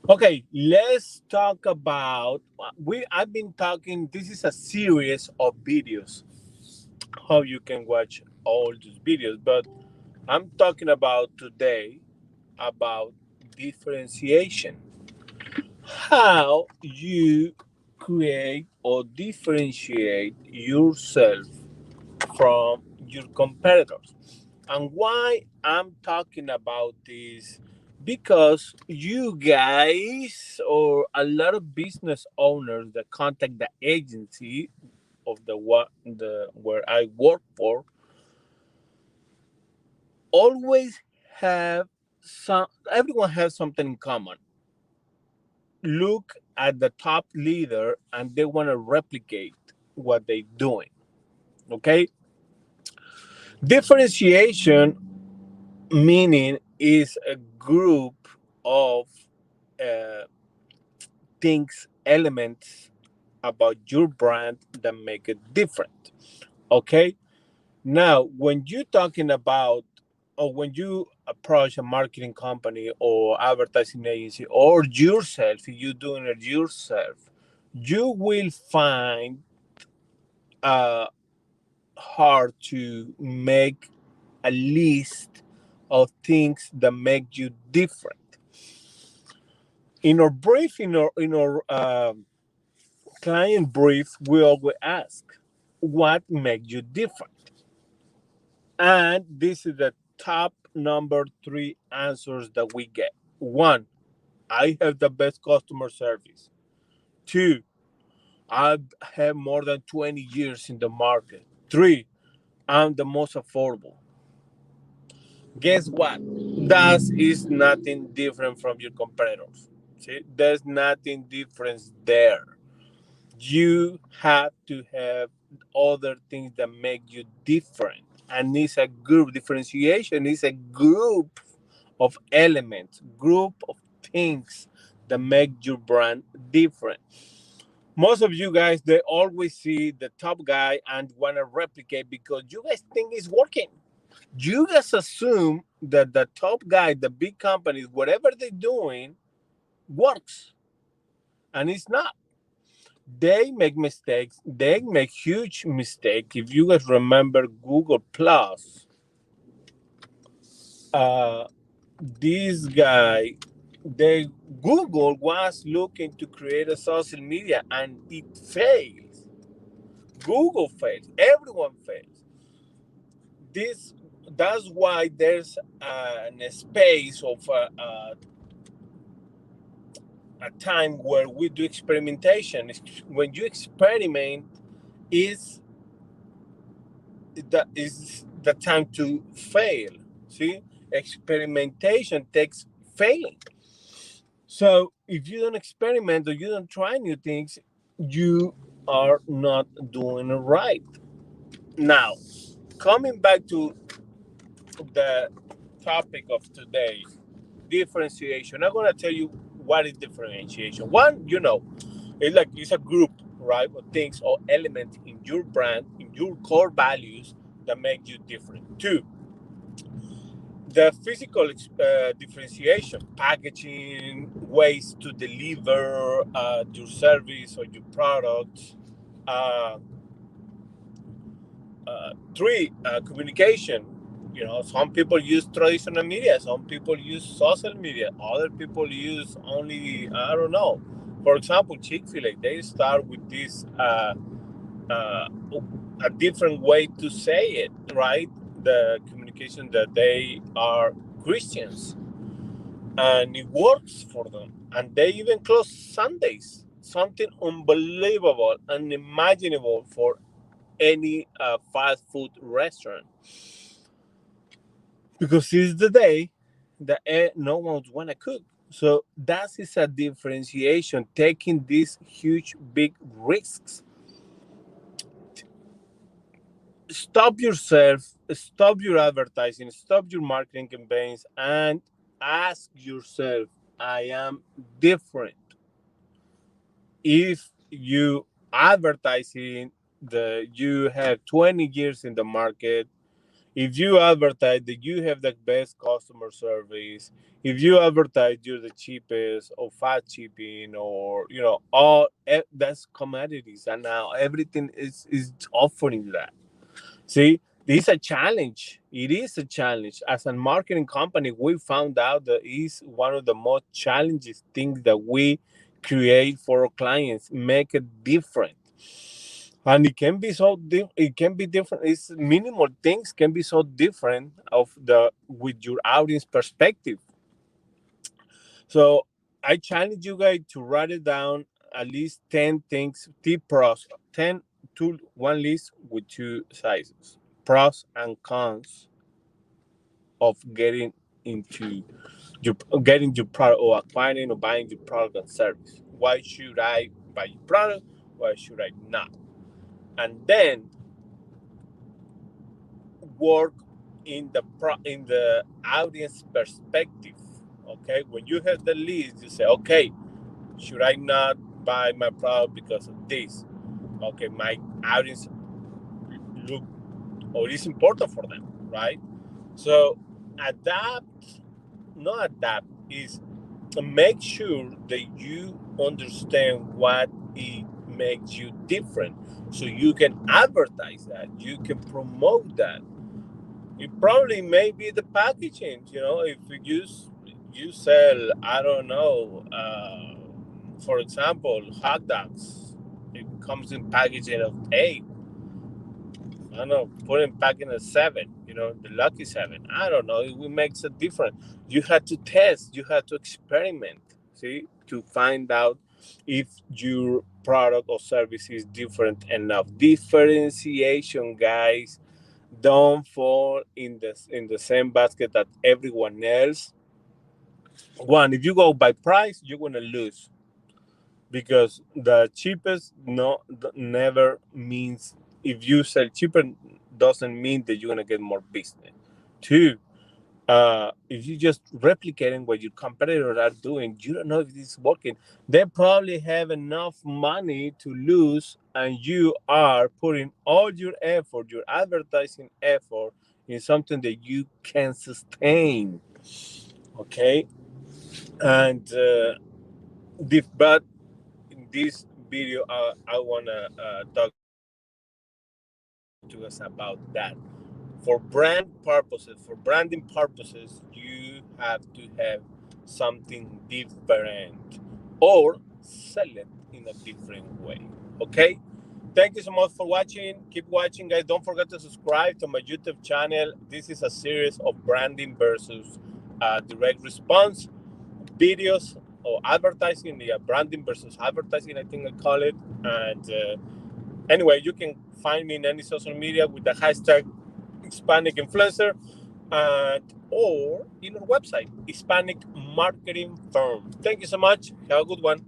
Okay, let's talk about I've been talking. This is a series of videos how you can watch all these videos, but I'm talking about today about differentiation. How you create or differentiate yourself from your competitors. And why I'm talking about this, because you guys or a lot of business owners that contact the agency of the where I work for always have everyone has something in common. Look at the top leader and they want to replicate what they're doing. Okay? Differentiation meaning is a group of uh, things, elements about your brand that make it different. Okay. Now, when you're talking about, or when you approach a marketing company or advertising agency or yourself, if you're doing it yourself, you will find uh, hard to make a list of things that make you different. In our brief, in our client brief, we always ask, "What makes you different?" And this is the top number three answers that we get. One, I have the best customer service. Two, I have more than 20 years in the market. Three, I'm the most affordable. Guess what? That is nothing different from your competitors. See, there's nothing different there. You have to have other things that make you different. And it's a group differentiation, is a group of elements, group of things that make your brand different. Most of you guys, they always see the top guy and want to replicate because you guys think it's working. You guys assume that the top guy, the big companies, whatever they're doing, works. And it's not. They make mistakes. They make huge mistake. If you guys remember Google Plus, uh, this guy, they Google was looking to create a social media and it fails. Google fails. Everyone fails. This that's why there's a space of a time where we do experimentation. When you experiment, is that is the time to fail. See, experimentation takes failing. So if you don't experiment or you don't try new things, you are not doing it right. Now, coming back to the topic of today, differentiation. I'm gonna tell you what is differentiation. One, it's a group, right, of things or elements in your brand, in your core values that make you different. Two, the physical differentiation, packaging, ways to deliver your service or your product. Uh, Three, communication. Some people use traditional media, some people use social media, other people use only, I don't know. For example, Chick-fil-A, they start with this uh, a different way to say it, right? The communication that they are Christians and it works for them. And they even close Sundays, something unbelievable, unimaginable for any fast food restaurant, because it's the day that no one's want to cook. So that is a differentiation, taking these huge, big risks. Stop yourself, stop your advertising, stop your marketing campaigns, and ask yourself, I am different. If you advertising, you have 20 years in the market, If you advertise that you have the best customer service, if you advertise you're the cheapest or fast shipping, or that's commodities, and now everything is offering that. See, this is a challenge. It is a challenge. As a marketing company, we found out that is one of the most challenging things that we create for our clients, make it different. And it can be it can be different. It's minimal things can be so different of the with your audience perspective. So I challenge you guys to write it down, at least 10 things, pros, 10 to one list with two sizes, pros and cons of into getting your product, or acquiring or buying your product and service. Why should I buy your product? Why should I not? And then work in the audience perspective. Okay, when you have the list, you say, okay, should I not buy my product because of this? Okay, my audience look, or it's important for them, right? So adapt, not adapt, is to make sure that you understand what it makes you different, so you can advertise that, you can promote that. It probably may be the packaging. If you sell, I don't know, for example, hot dogs, it comes in packaging of 8. I don't know, put in packing a 7, the lucky 7. I don't know, it makes a difference. You had to test, you had to experiment, see, to find out if your product or service is different enough. Differentiation, guys. Don't fall in the same basket that everyone else. One, if you go by price, you're gonna lose, because the cheapest never means, if you sell cheaper, doesn't mean that you're gonna get more business. Two, if you just replicating what your competitors are doing, you don't know if this is working. They probably have enough money to lose, and you are putting all your effort, your advertising effort, in something that you can sustain. Okay, and but in this video, I wanna talk to us about that. For brand purposes, for branding purposes, you have to have something different, or sell it in a different way. Okay? Thank you so much for watching. Keep watching, guys. Don't forget to subscribe to my YouTube channel. This is a series of branding versus direct response videos, or advertising. Yeah, branding versus advertising, I think I call it. And anyway, you can find me in any social media with the hashtag Hispanic influencer, and or in our website, Hispanic Marketing Firm. Thank you so much. Have a good one.